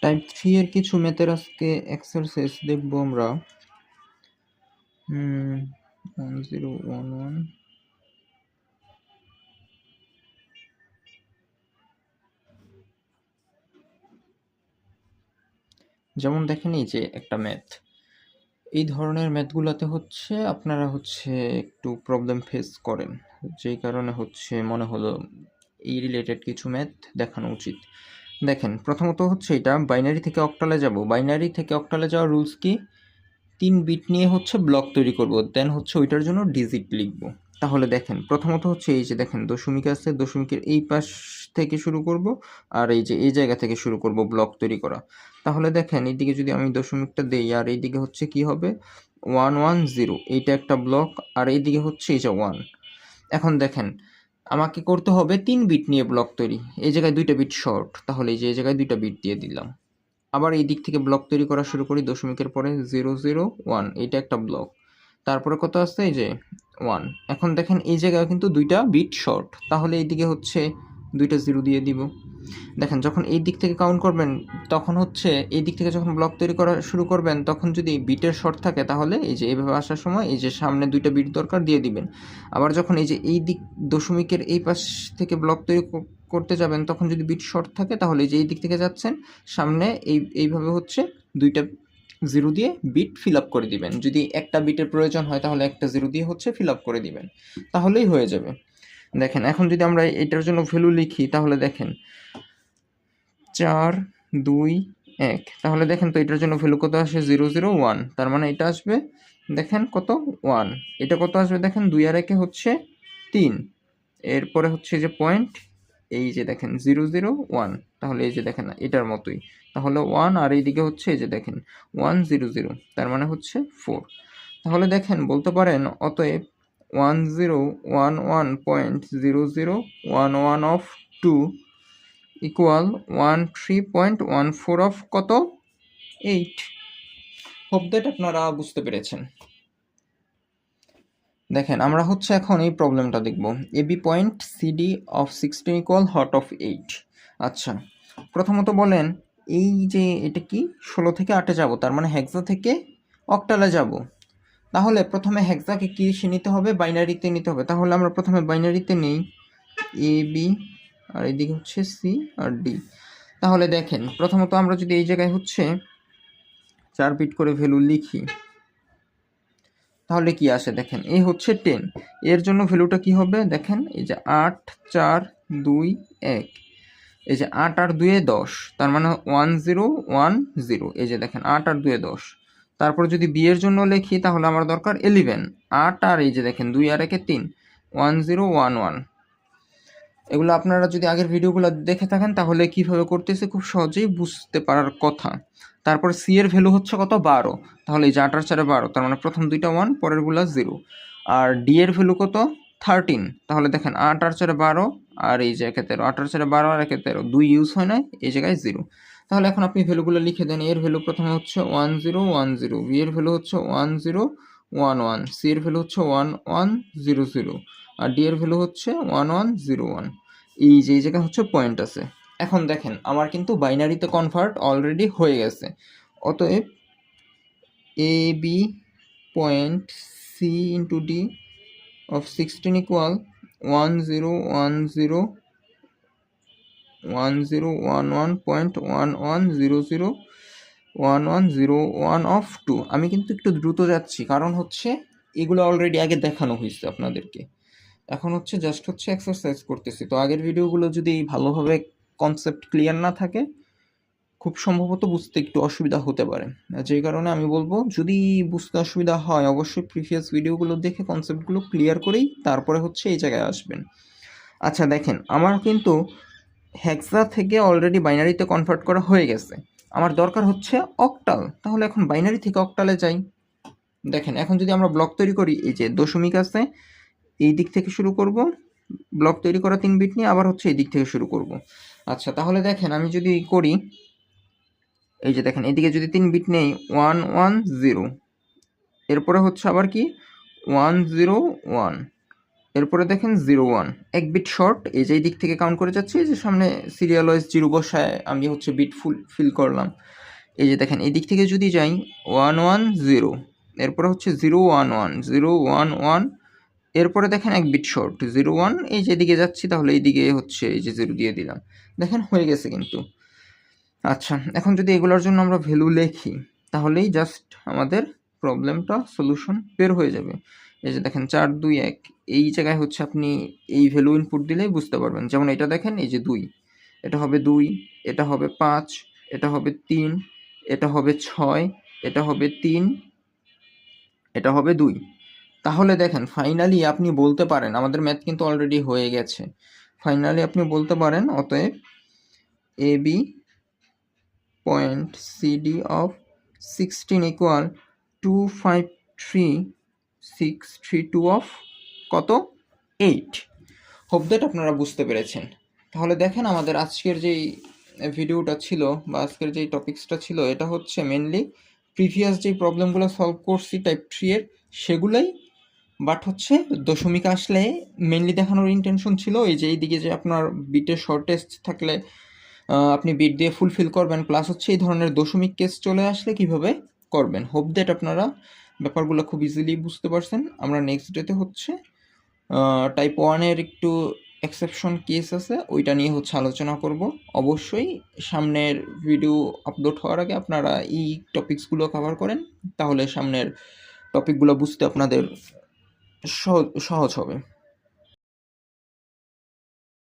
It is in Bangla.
টাইপ 3 এর কিছু ম্যাথের আজকে এক্সারসাইজ দেখবো আমরা। 1011 যেমন দেখেন, এই যে একটা ম্যাথ, এই ধরনের ম্যাথগুলোতে হচ্ছে আপনারা হচ্ছে একটু প্রবলেম ফেস করেন, যেই কারণে হচ্ছে মনে হলো এই রিলেটেড কিছু ম্যাথ দেখানো উচিত। দেখেন, প্রথমত হচ্ছে এটা বাইনারি থেকে অক্টালে যাব। বাইনারি থেকে অক্টালে যাওয়ার রুলস কি? 3 বিট নিয়ে হচ্ছে ব্লক তৈরি করব, দেন হচ্ছে ওইটার জন্য ডিজিট লিখব। তাহলে দেখেন, প্রথমত হচ্ছে এই যে দেখেন দশমিক আছে, দশমিকের এই পাশ থেকে শুরু করব, আর এই যে এই জায়গা থেকে শুরু করব ব্লক তৈরি করা। তাহলে দেখেন, এইদিকে যদি আমি দশমিকটা দেই, আর এইদিকে হচ্ছে কি হবে 110, এইটা একটা ব্লক, আর এইদিকে হচ্ছে এই যে 1। এখন দেখেন, আমাকে করতে হবে 3 বিট নিয়ে ব্লক তৈরি। এই জায়গায় 2টা বিট শর্ট, তাহলে এই যে এই জায়গায় 2টা বিট দিয়ে দিলাম। আবার এই দিক থেকে ব্লক তৈরি করা শুরু করি, দশমিকের পরে 001, এইটা একটা ব্লক। তারপরে কত আছে? এই যে 1। এখন দেখেন এই জায়গায় কিন্তু 2টা বিট শর্ট, তাহলে এইদিকে হচ্ছে 2টা 0 দিয়ে দিব। দেখেন, যখন এই দিক থেকে কাউন্ট করবেন, তখন হচ্ছে এই দিক থেকে যখন ব্লক তৈরি করা শুরু করবেন, তখন যদি বিটের শর্ট থাকে, তাহলে এই যে এইভাবে আসার সময় এই যে সামনে 2টা বিট দরকার দিয়ে দিবেন। আবার যখন এই যে এই দিক দশমিকের এই পাশ থেকে ব্লক তৈরি করতে যাবেন, তখন যদি বিট শর্ট থাকে, তাহলে এই যে এই দিক থেকে যাচ্ছেন, সামনে এইভাবে হচ্ছে 2টা 0 দিয়ে বিট ফিল আপ করে দিবেন। যদি একটা বিটের প্রয়োজন হয়, তাহলে একটা 0 দিয়ে হচ্ছে ফিল আপ করে দিবেন, তাহলেই হয়ে যাবে। দেখেন, এখন যদি আমরা এটার জন্য ভ্যালু লিখি, তাহলে দেখেন 4 2 1, তাহলে দেখেন তো এটার জন্য ভ্যালু কত আসে? 001। তার মানে এটা আসবে দেখেন কত 1। এটা কত আসবে দেখেন, 2 আর 1 হচ্ছে 3। এরপরে হচ্ছে যে পয়েন্ট, এই যে দেখেন 001, তাহলে এই যে দেখেন এটার মতোই, তাহলে 1, আর এইদিকে হচ্ছে এই যে দেখেন 100, তার মানে হচ্ছে 4। তাহলে দেখেন, বলতে পারেন অতএব 1011.0011 অফ 2 ইকুয়াল 13.14 অফ কত? 8। হোপ দ্যাট আপনারা বুঝতে পেরেছেন। দেখেন, আমরা হচ্ছে এখন এই প্রবলেমটা দেখব। AB point CD of 16 equal half of 8। আচ্ছা, প্রথমত বলেন, এই যে এটা কি 16 থেকে 8-এ যাব, তার মানে হেক্সা থেকে অক্টালে যাব। তাহলে প্রথমে হেক্সাকে কি নিতে হবে? বাইনারিতে নিতে হবে। তাহলে আমরা প্রথমে বাইনারিতে নেই, এ বি, আর এদিকে হচ্ছে সি আর ডি। তাহলে দেখেন, প্রথমত আমরা যদি এই জায়গায় হচ্ছে 4 বিট করে ভ্যালু লিখি, তাহলে কি আসে দেখেন, এই হচ্ছে 10। এর জন্য ভ্যালুটা কি হবে দেখেন, এই যে 8 4 2 1, এই যে 8 আর 2 10, তার মানে 1010। এই যে দেখেন 8 আর 2 10। তারপর যদি বি এর জন্য লিখি, তাহলে আমার দরকার 11। 8 আর এই যে দেখেন 2 আর 1 3, 1011। এগুলো আপনারা যদি আগের ভিডিওগুলো দেখে থাকেন, তাহলে কিভাবে করতেছে খুব সহজেই বুঝতে পারার কথা। তারপর সি এর ভ্যালু হচ্ছে কত? 12। তাহলে এই যে 8 আর 4 12, তার মানে প্রথম 2টা 1, পরেরগুলা 0। আর ডি এর ভ্যালু কত? 13। তাহলে দেখেন 8 আর 4 12, আর এই যে 1 13, 8 আর 4 12 আর 1 13, 2 ইউজ হয় না, এই জায়গায় 0। তাহলে এখন আপনি ভ্যালুগুলো লিখে দেন। এর ভ্যালু প্রথমে হচ্ছে 1010, বি এর ভ্যালু হচ্ছে 1011, সি এর ভ্যালু হচ্ছে 1100, আর ডি এর ভ্যালু হচ্ছে 1101। এই যে এই জায়গায় হচ্ছে পয়েন্ট আছে। এখন দেখেন, আমার কিন্তু বাইনারিতে কনভার্ট অলরেডি হয়ে গেছে। অতএব A B point C into D of 16 equal 1011.11001101 of 2। আমি কিন্তু একটু দ্রুত যাচ্ছি, কারণ হচ্ছে এগুলো অলরেডি আগে দেখানো হয়েছে আপনাদেরকে। এখন হচ্ছে জাস্ট হচ্ছে এক্সারসাইজ করতেছি। তো আগের ভিডিওগুলো যদি ভালোভাবে কনসেপ্ট ক্লিয়ার না থাকে, খুব সম্ভবত বুঝতে একটু অসুবিধা হতে পারে। যেই কারণে আমি বলবো, যদি বুঝতে অসুবিধা হয়, অবশ্যই প্রিভিয়াস ভিডিওগুলো দেখে কনসেপ্টগুলো ক্লিয়ার করেই তারপরে হচ্ছে এই জায়গায় আসবেন। আচ্ছা দেখেন, আমার কিন্তু হেক্সা থেকে অলরেডি বাইনারিতে কনভার্ট করা হয়ে গেছে। আমার দরকার হচ্ছে অক্টাল। তাহলে এখন বাইনারি থেকে অক্টালে যাই। দেখেন, এখন যদি আমরা ব্লক তৈরি করি, এই যে দশমিক আছে, এই দিক থেকে শুরু করব, ব্লক তৈরি করা 3 বিট নিয়ে আবার হচ্ছে এই দিক থেকে শুরু করব। আচ্ছা, তাহলে দেখেন আমি যদি করি, এই যে দেখেন এদিকে যদি 3 বিট নেই 110, এরপরে হচ্ছে আবার কি 101, এরপরে দেখেন 0 1 এক বিট শর্ট, এই যে এই দিক থেকে কাউন্ট করে যাচ্ছে, এই যে সামনে সিরিয়াল ওয়াইজ 0 বসায় আমি হচ্ছে বিট ফিল করলাম। এই যে দেখেন এই দিক থেকে যদি যাই 1 1 0, এরপরে হচ্ছে 0 1 1 0 1 1, এরপরে দেখেন এক বিট শর্ট 0 1, এই যে দিকে যাচ্ছি তাহলে এই দিকে হচ্ছে এই যে 0 দিয়ে দিলাম, দেখেন হয়ে গেছে কিন্তু। আচ্ছা, এখন যদি এগুলোর জন্য আমরা ভ্যালু লিখি তাহলেই জাস্ট আমাদের প্রবলেমটা সলিউশন বের হয়ে যাবে। এই যে দেখেন 4 2 1, এই জায়গায় হচ্ছে আপনি এই ভ্যালু ইনপুট দিলেই বুঝতে পারবেন। যেমন এটা দেখেন, এই যে 2, এটা হবে 2, এটা হবে 5, এটা হবে 3, এটা হবে 6, এটা হবে 3, এটা হবে 2। তাহলে দেখেন ফাইনালি আপনি বলতে পারেন, আমাদের ম্যাথ কিন্তু অলরেডি হয়ে গেছে, ফাইনালি আপনি বলতে পারেন অতএব A B point CD of 16 equal 253,632 of কত 8। হোপ দ্যাট আপনারা বুঝতে পেরেছেন। তাহলে দেখেন আমাদের আজকের যেই ভিডিওটা ছিল বা আজকের যেই টপিক্সটা ছিল, এটা হচ্ছে মেনলি প্রিভিয়াস যেই প্রবলেমগুলো সলভ করছি টাইপ 3 এর সেগুলোই, বাট হচ্ছে দশমিক আসলে মেনলি দেখানোর ইন্টেনশন ছিল এই যে এইদিকে যে আপনার বিটের শর্টেজ থাকলে আপনি বিট দিয়ে ফুলফিল করবেন, প্লাস হচ্ছে এই ধরনের দশমিক কেস চলে আসলে কিভাবে করবেন। হোপ দ্যাট আপনারা ব্যাপারগুলো খুব ইজিলি বুঝতে পারছেন। আমরা নেক্সট ডেতে হচ্ছে টাইপ 1-এর একটু এক্সেপশন কেস আছে, ওইটা নিয়ে হচ্ছে আলোচনা করব। অবশ্যই সামনের ভিডিও আপলোড হওয়ার আগে আপনারা এই টপিকসগুলো কভার করেন, তাহলে সামনের টপিকগুলো বুঝতে আপনাদের সহজ হবে।